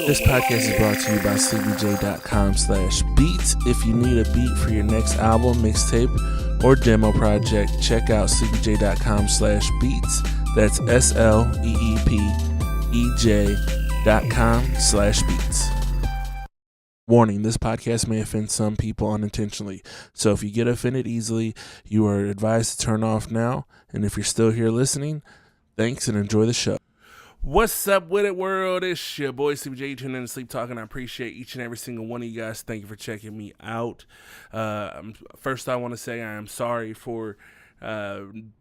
This podcast is brought to you by sleepyj.com/beats. If you need a beat for your next album, mixtape, or demo project, check out sleepyj.com/beats. That's SLEEPEJ.com/beats. Warning, this podcast may offend some people unintentionally. So if you get offended easily, you are advised to turn off now. And if you're still here listening, thanks and enjoy the show. What's up with it, world? It's your boy Sleepy J, tuning in to Sleep Talking. I appreciate each and every single one of you guys. Thank you for checking me out. First, I want to say I am sorry for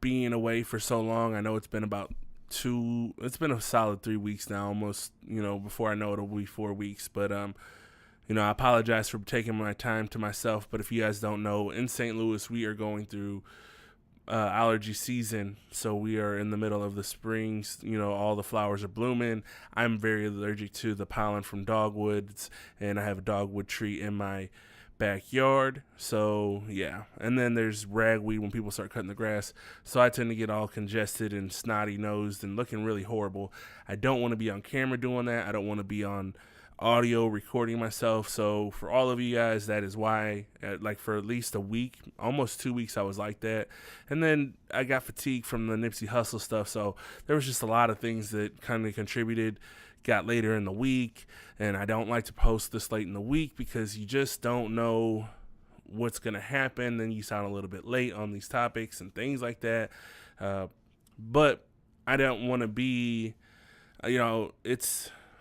being away for so long. I know it's been a solid 3 weeks now, almost, before I know it'll be 4 weeks. But, I apologize for taking my time to myself. But if you guys don't know, in St. Louis, we are going through allergy season, so we are in the middle of the springs. All the flowers are blooming. I'm very allergic to the pollen from dogwoods, and I have a dogwood tree in my backyard, so yeah. And then there's ragweed when people start cutting the grass, so I tend to get all congested and snotty nosed and looking really horrible. I don't want to be on camera doing that. I don't want to be on audio recording myself. So for all of you guys, that is why, for at least a week, almost 2 weeks, I was like that. And then I got fatigued from the Nipsey Hussle stuff, so there was just a lot of things that kind of contributed. Got later in the week, and I don't like to post this late in the week because you just don't know what's going to happen. Then you sound a little bit late on these topics and things like that. But I don't want to be,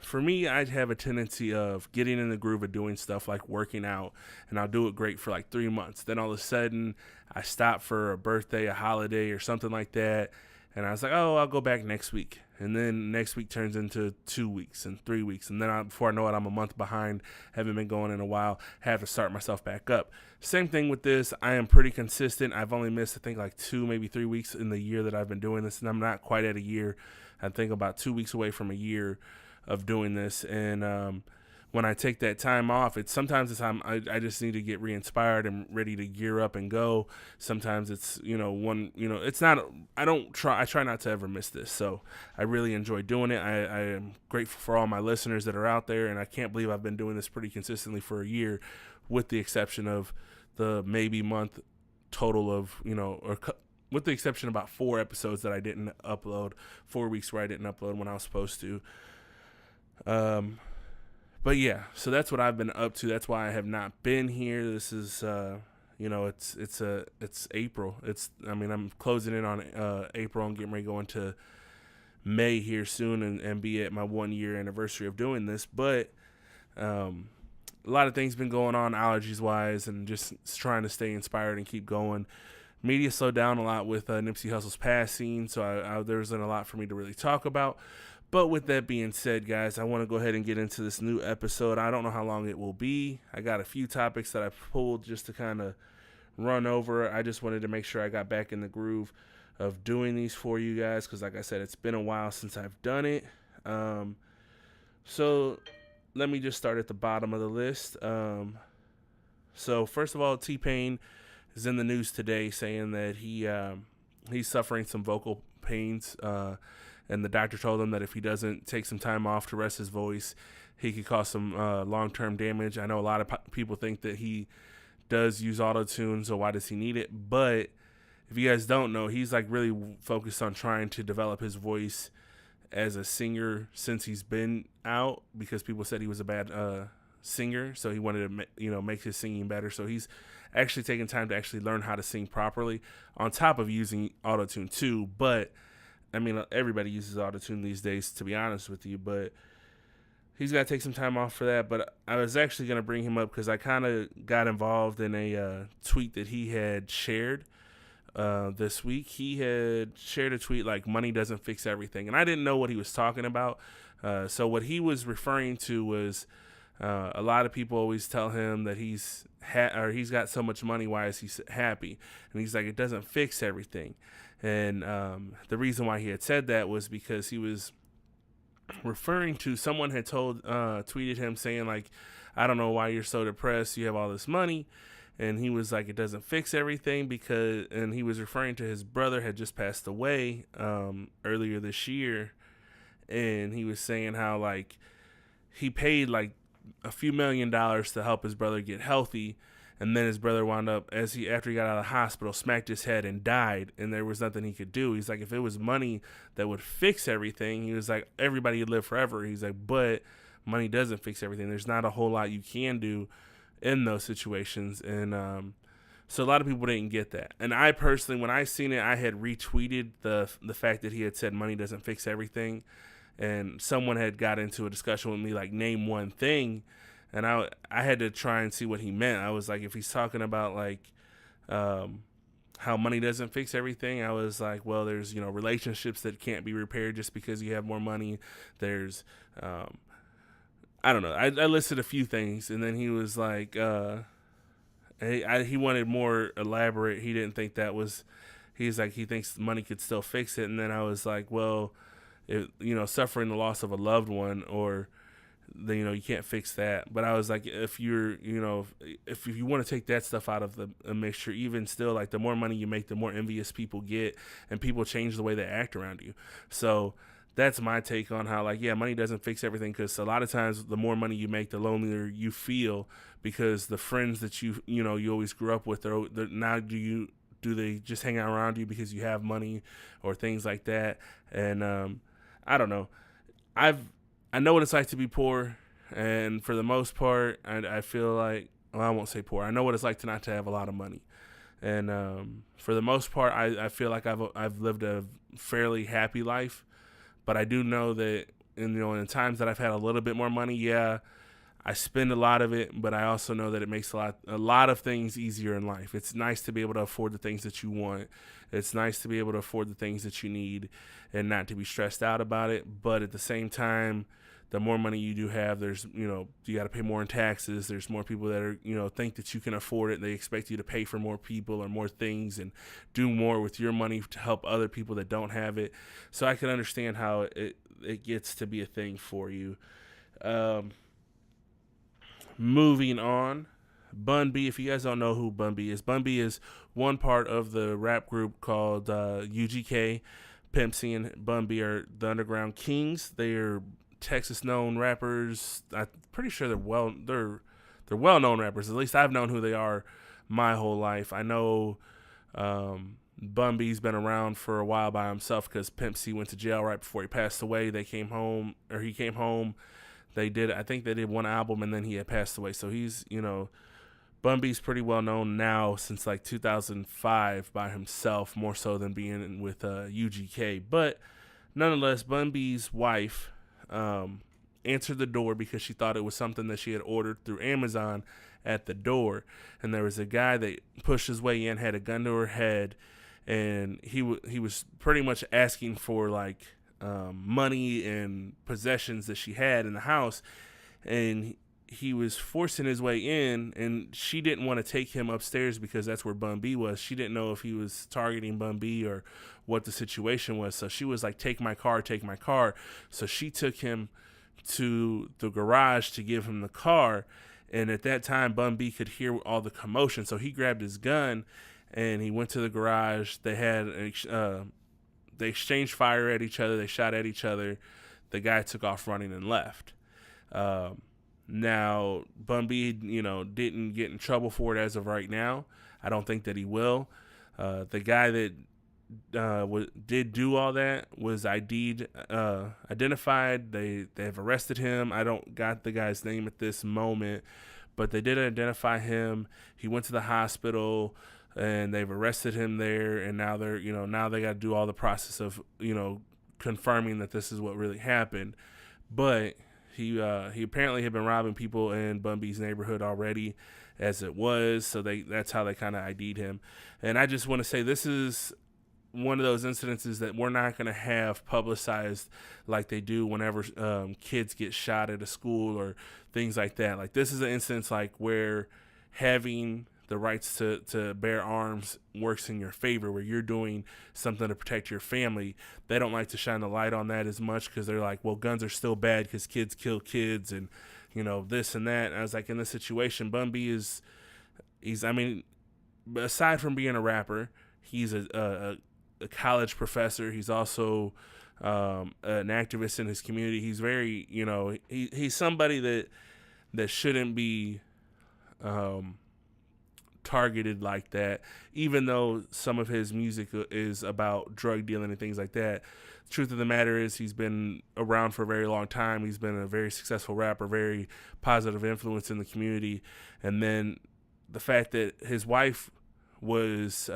for me, I have a tendency of getting in the groove of doing stuff like working out, and I'll do it great for like 3 months. Then all of a sudden, I stop for a birthday, a holiday, or something like that, and I was like, oh, I'll go back next week. And then next week turns into 2 weeks and 3 weeks, and then before I know it, I'm a month behind, haven't been going in a while, have to start myself back up. Same thing with this. I am pretty consistent. I've only missed, I think, like 2, maybe 3 weeks in the year that I've been doing this, and I'm not quite at a year. I think about 2 weeks away from a year of doing this. And when I take that time off, I just need to get re-inspired and ready to gear up and go. Sometimes it's it's not, I try not to ever miss this. So I really enjoy doing it. I am grateful for all my listeners that are out there, and I can't believe I've been doing this pretty consistently for a year, with the exception of the maybe month total of with the exception of about 4 episodes that I didn't upload, 4 weeks where I didn't upload when I was supposed to. But yeah, so that's what I've been up to. That's why I have not been here. This is, it's April. I'm closing in on April and getting ready to go into May here soon and be at my 1 year anniversary of doing this. But a lot of things been going on allergies wise, and just trying to stay inspired and keep going. Media slowed down a lot with Nipsey Hussle's passing, so there wasn't a lot for me to really talk about. But with that being said, guys, I want to go ahead and get into this new episode. I don't know how long it will be. I got a few topics that I pulled just to kind of run over. I just wanted to make sure I got back in the groove of doing these for you guys, because like I said, it's been a while since I've done it. So let me just start at the bottom of the list. So first of all, T-Pain is in the news today saying that he's suffering some vocal pains, and the doctor told him that if he doesn't take some time off to rest his voice, he could cause some long-term damage. I know a lot of people think that he does use auto-tune, so why does he need it? But if you guys don't know, he's like really focused on trying to develop his voice as a singer since he's been out, because people said he was a bad singer, so he wanted to make his singing better. So he's actually taking time to actually learn how to sing properly, on top of using auto-tune too. But everybody uses auto-tune these days, to be honest with you, but he's got to take some time off for that. But I was actually going to bring him up because I kind of got involved in a tweet that he had shared this week. He had shared a tweet like, money doesn't fix everything, and I didn't know what he was talking about. So what he was referring to was a lot of people always tell him that he's got so much money, why is he happy? And he's like, it doesn't fix everything. And the reason why he had said that was because he was referring to someone had tweeted him saying like, I don't know why you're so depressed. You have all this money. And he was like, it doesn't fix everything and he was referring to his brother had just passed away earlier this year. and he was saying how like he paid like a few $1,000,000 to help his brother get healthy, and then his brother wound up after he got out of the hospital, smacked his head and died, and there was nothing he could do. He's like, if it was money that would fix everything, he was like, everybody would live forever. He's like, but money doesn't fix everything. There's not a whole lot you can do in those situations, and so a lot of people didn't get that. And I personally, when I seen it, I had retweeted the fact that he had said money doesn't fix everything, and someone had got into a discussion with me like, name one thing, and I had to try and see what he meant. I was like, if he's talking about like how money doesn't fix everything, I was like, well, there's relationships that can't be repaired just because you have more money. There's I don't know. I listed a few things, and then he was like, he wanted more elaborate. He didn't think that was. He's like, he thinks money could still fix it, and then I was like, well, suffering the loss of a loved one, or you can't fix that. But I was like, if you're, if you want to take that stuff out of the mixture, even still, like the more money you make, the more envious people get, and people change the way they act around you. So that's my take on how, like, yeah, money doesn't fix everything, because a lot of times the more money you make, the lonelier you feel, because the friends that you always grew up with, now do they just hang out around you because you have money or things like that? And I don't know. I know what it's like to be poor, and for the most part, I feel like, well, I won't say poor. I know what it's like to not to have a lot of money, and for the most part, I feel like I've lived a fairly happy life. But I do know that in times that I've had a little bit more money, yeah, I spend a lot of it, but I also know that it makes a lot of things easier in life. It's nice to be able to afford the things that you want. It's nice to be able to afford the things that you need and not to be stressed out about it. But at the same time, the more money you do have, there's, you got to pay more in taxes. There's more people that are, think that you can afford it. They expect you to pay for more people or more things and do more with your money to help other people that don't have it. So I can understand how it gets to be a thing for you. Moving on, Bun B. If you guys don't know who Bun B is one part of the rap group called UGK. Pimp C and Bun B are the Underground Kings. They are Texas-known rappers. I'm pretty sure they're well-known rappers. At least I've known who they are my whole life. I know Bun B's been around for a while by himself because Pimp C went to jail right before he passed away. He came home. I think they did one album, and then he had passed away. So he's, Bun B's pretty well known now since like 2005 by himself, more so than being with UGK. But nonetheless, Bun B's wife answered the door because she thought it was something that she had ordered through Amazon at the door. And there was a guy that pushed his way in, had a gun to her head, and he was pretty much asking for like money and possessions that she had in the house, and he was forcing his way in, and she didn't want to take him upstairs because that's where Bun B was. She didn't know if he was targeting Bun B or what the situation was, so she was like, take my car. So she took him to the garage to give him the car, and at that time Bun B could hear all the commotion, so he grabbed his gun and he went to the garage. They exchanged fire at each other. They shot at each other. The guy took off running and left. Now, Bun B, didn't get in trouble for it as of right now. I don't think that he will. The guy that did do all that was identified. They have arrested him. I don't got the guy's name at this moment, but they did identify him. He went to the hospital, and they've arrested him there, and now they got to do all the process of, confirming that this is what really happened. But he apparently had been robbing people in Bun B's neighborhood already as it was, so that's how they kind of ID'd him. And I just want to say, this is one of those incidences that we're not going to have publicized like they do whenever kids get shot at a school or things like that. Like, this is an instance like where having the rights to bear arms works in your favor, where you're doing something to protect your family. They don't like to shine the light on that as much because they're like, well, guns are still bad because kids kill kids and, this and that. And I was like, in this situation, Bun B aside from being a rapper, he's a college professor. He's also an activist in his community. He's very, he's somebody that shouldn't be targeted like that, even though some of his music is about drug dealing and things like that. The truth of the matter is he's been around for a very long time. He's been a very successful rapper, very positive influence in the community. And then the fact that his wife was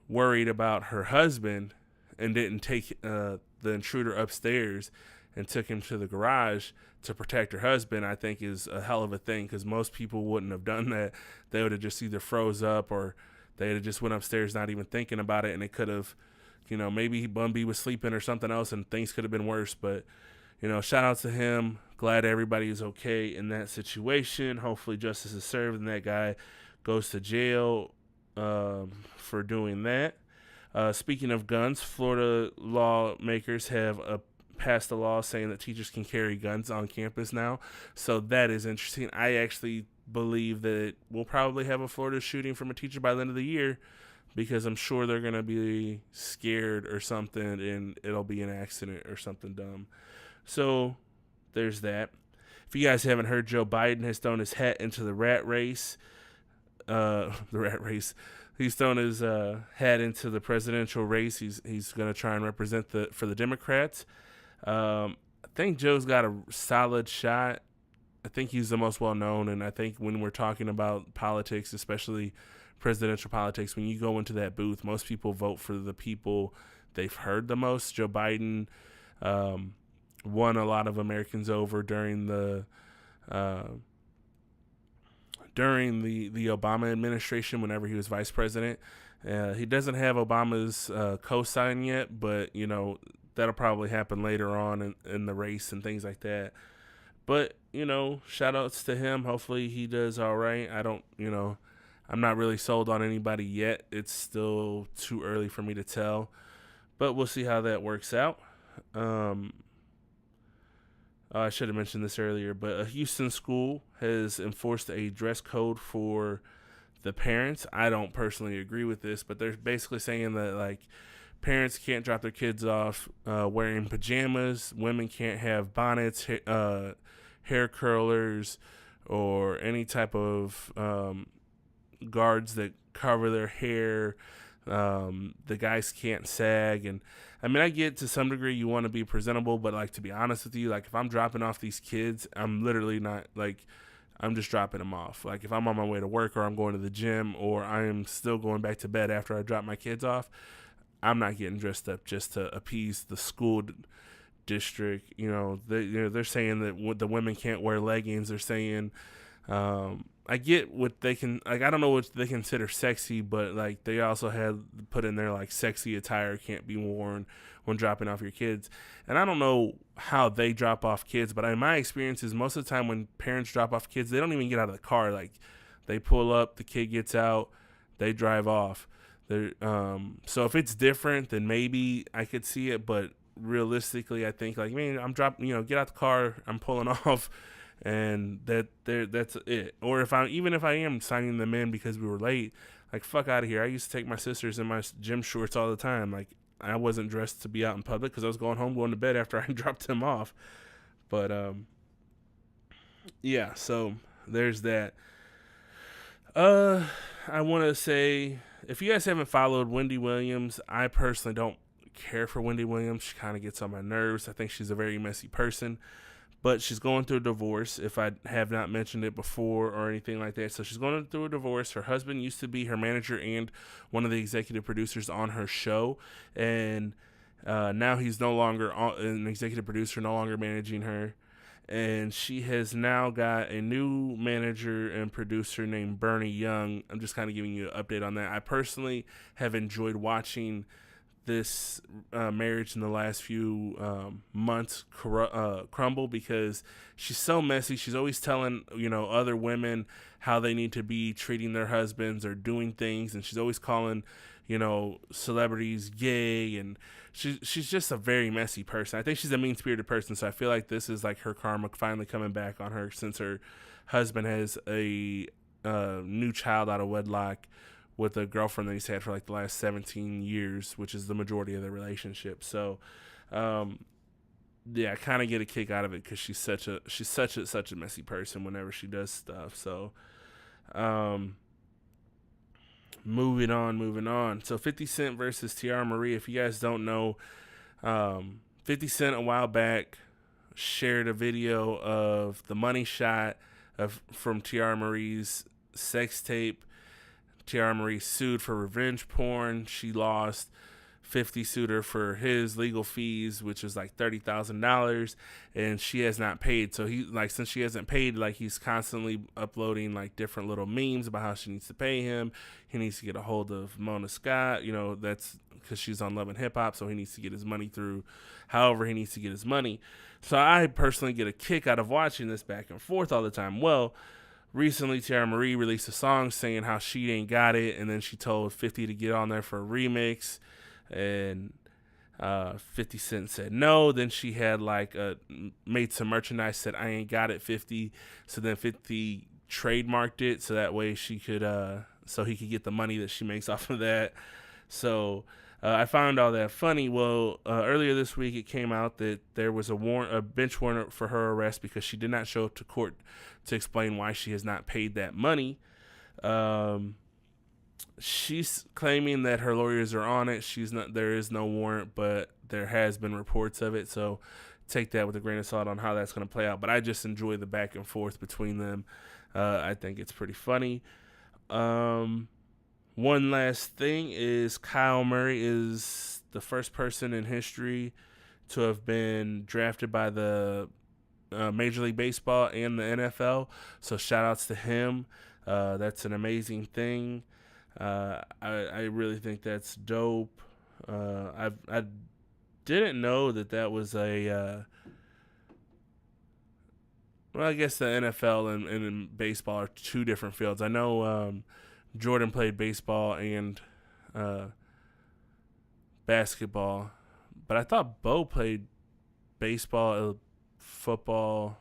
worried about her husband and didn't take the intruder upstairs and took him to the garage to protect her husband, I think is a hell of a thing, because most people wouldn't have done that. They would have just either froze up or they'd have just went upstairs not even thinking about it, and it could have, maybe Bun B was sleeping or something else and things could have been worse. But, shout out to him. Glad everybody is okay in that situation. Hopefully justice is served and that guy goes to jail for doing that. Speaking of guns, Florida lawmakers have passed a law saying that teachers can carry guns on campus now. So that is interesting. I actually believe that we'll probably have a Florida shooting from a teacher by the end of the year, because I'm sure they're going to be scared or something and it'll be an accident or something dumb. So there's that. If you guys haven't heard, Joe Biden has thrown his hat into the rat race. He's thrown his hat into the presidential race. He's going to try and represent for the Democrats. I think Joe's got a solid shot. I think he's the most well-known, and I think when we're talking about politics, especially presidential politics, when you go into that booth, most people vote for the people they've heard the most. Joe Biden won a lot of Americans over during the Obama administration whenever he was vice president. He doesn't have Obama's cosign yet, but, that'll probably happen later on in the race and things like that. But, shout outs to him. Hopefully he does all right. I'm not really sold on anybody yet. It's still too early for me to tell, but we'll see how that works out. I should have mentioned this earlier, but a Houston school has enforced a dress code for the parents. I don't personally agree with this, but they're basically saying that, parents can't drop their kids off wearing pajamas. Women can't have bonnets, hair curlers, or any type of guards that cover their hair. The guys can't sag. And I get, to some degree you want to be presentable, but to be honest with you, if I'm dropping off these kids, I'm literally not I'm just dropping them off. If I'm on my way to work or I'm going to the gym or I am still going back to bed after I drop my kids off, I'm not getting dressed up just to appease the school district. They're saying that the women can't wear leggings. They're saying, I get what they can, I don't know what they consider sexy, but they also had put in there sexy attire can't be worn when dropping off your kids. And I don't know how they drop off kids, but in my experience is most of the time when parents drop off kids, they don't even get out of the car. They pull up, the kid gets out, they drive off. So if it's different, then maybe I could see it, but realistically, I think I'm dropping, get out the car, I'm pulling off, and that's it. Or if I am signing them in because we were late, fuck out of here. I used to take my sisters in my gym shorts all the time. I wasn't dressed to be out in public because I was going to bed after I dropped them off. But yeah, so there's that. I want to say, if you guys haven't followed Wendy Williams, I personally don't care for Wendy Williams. She kind of gets on my nerves. I think she's a very messy person, but she's going through a divorce, if I have not mentioned it before or anything like that. So she's going through a divorce. Her husband used to be her manager and one of the executive producers on her show, and now he's no longer an executive producer, no longer managing her. And she has now got a new manager and producer named Bernie Young. I'm just kind of giving you an update on that. I personally have enjoyed watching this marriage in the last few months crumble, because she's so messy. She's always telling other women how they need to be treating their husbands or doing things, and she's always calling celebrities gay, and she's just a very messy person. I think she's a mean-spirited person, so I feel like this is her karma finally coming back on her, since her husband has a new child out of wedlock with a girlfriend that he's had for like the last 17 years, which is the majority of their relationship. So, yeah, I kind of get a kick out of it because she's such a messy person whenever she does stuff. So, moving on. So 50 Cent versus Tiearra Marie. If you guys don't know, 50 Cent a while back shared a video of the money shot from Tiearra Marie's sex tape. Tiearra Marie sued for revenge porn. She lost. 50 sued her for his legal fees, which is like $30,000, and she has not paid. So since she hasn't paid, he's constantly uploading different little memes about how she needs to pay him. He needs to get a hold of Mona Scott. That's because she's on Love and Hip Hop, so he needs to get his money through however he needs to get his money. So I personally get a kick out of watching this back and forth all the time. Well, recently Tiearra Marie released a song saying how she ain't got it, and then she told 50 to get on there for a remix. And 50 Cent said no. Then she had made some merchandise, said I ain't got it 50. So then 50 trademarked it so that way she could so he could get the money that she makes off of that. So I found all that funny. Well, earlier this week it came out that there was a bench warrant for her arrest because she did not show up to court to explain why she has not paid that money. She's claiming that her lawyers are on it. There is no warrant, but there has been reports of it. So take that with a grain of salt on how that's going to play out. But I just enjoy the back and forth between them. I think it's pretty funny. One last thing is Kyle Murray is the first person in history to have been drafted by the Major League Baseball and the NFL. So shout outs to him. That's an amazing thing. I really think that's dope. I didn't know that was a. Well, I guess the NFL and baseball are two different fields. I know Jordan played baseball and basketball, but I thought Bo played baseball, football.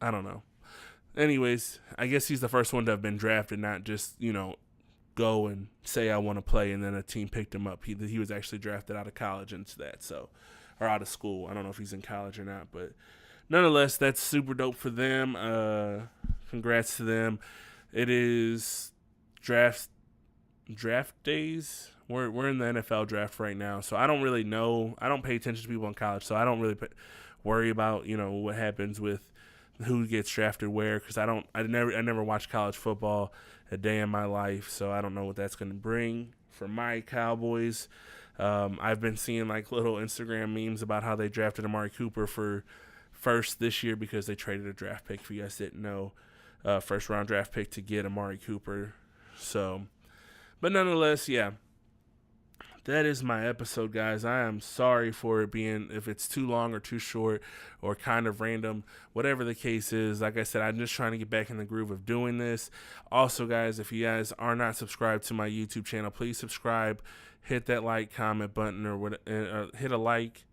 I don't know. Anyways, I guess he's the first one to have been drafted, not just, go and say I want to play and then a team picked him up. He was actually drafted out of college into that, or out of school. I don't know if he's in college or not, but nonetheless, that's super dope for them. Congrats to them. It is draft days. We're in the NFL draft right now, so I don't really know. I don't pay attention to people in college, so I don't really worry about what happens with who gets drafted where, because I never watched college football a day in my life, so I don't know what that's going to bring for my Cowboys. I've been seeing little Instagram memes about how they drafted Amari Cooper for first this year because they traded a draft pick, if you guys didn't know, first round draft pick to get Amari Cooper. So, but nonetheless, yeah. That is my episode, guys. I am sorry for it being, if it's too long or too short or kind of random, whatever the case is. Like I said, I'm just trying to get back in the groove of doing this. Also, guys, if you guys are not subscribed to my YouTube channel, please subscribe. Hit that like, comment button, or hit a like.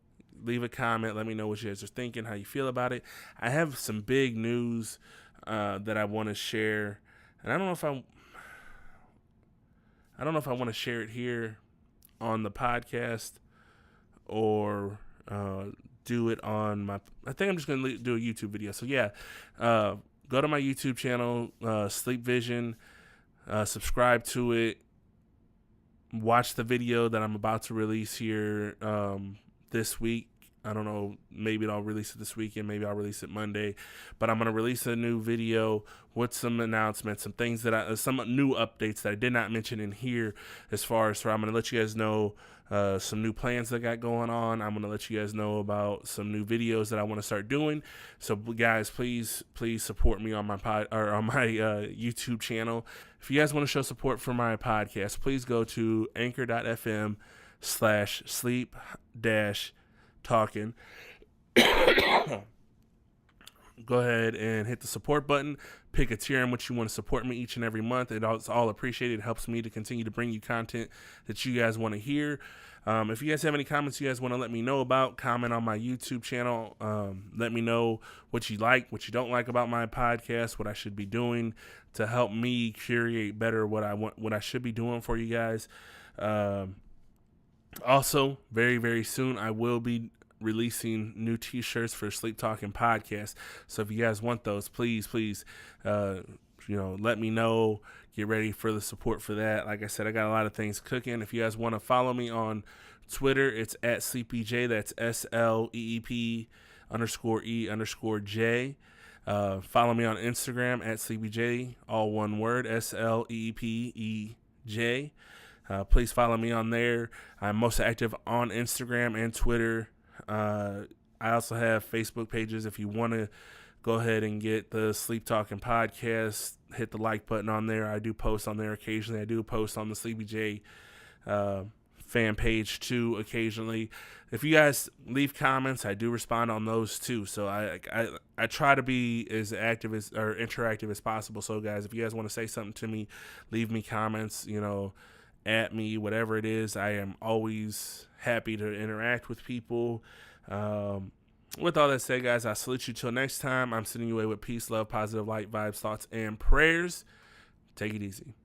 Leave a comment. Let me know what you guys are thinking, how you feel about it. I have some big news that I want to share, and I don't know if I want to share it here on the podcast or do it on my. I think I'm just gonna do a YouTube video. So yeah, go to my YouTube channel, Sleep Vision, subscribe to it, watch the video that I'm about to release here this week. I don't know, maybe I'll release it this weekend, maybe I'll release it Monday, but I'm going to release a new video with some announcements, some things some new updates that I did not mention in here as far as, so I'm going to let you guys know some new plans that I got going on. I'm going to let you guys know about some new videos that I want to start doing. So guys, please support me on my YouTube channel. If you guys want to show support for my podcast, please go to anchor.fm/sleep-talking. go ahead and hit the support button. Pick a tier in which you want to support me each and every month. It's all appreciated. It helps me to continue to bring you content that you guys want to hear. If you guys have any comments you guys want to let me know about, comment on my YouTube channel. Let me know what you like, what you don't like about my podcast, what I should be doing to help me curate better what I should be doing for you guys. Also, very, very soon, I will be releasing new t-shirts for Sleep Talking Podcast. So if you guys want those, please, let me know. Get ready for the support for that. Like I said, I got a lot of things cooking. If you guys want to follow me on Twitter, it's at SleepyJ. That's SLEEP_E_J. Follow me on Instagram at SleepyJ, all one word, SLEEPEJ. Please follow me on there. I'm most active on Instagram and Twitter. I also have Facebook pages. If you want to go ahead and get the Sleep Talking Podcast, hit the like button on there. I do post on there occasionally. I do post on the Sleepy J fan page too occasionally. If you guys leave comments, I do respond on those too. So I try to be as active as or interactive as possible. So guys, if you guys want to say something to me, leave me comments, at me, whatever it is. I am always happy to interact with people. With all that said, guys, I salute you till next time. I'm sending you away with peace, love, positive light, vibes, thoughts, and prayers. Take it easy.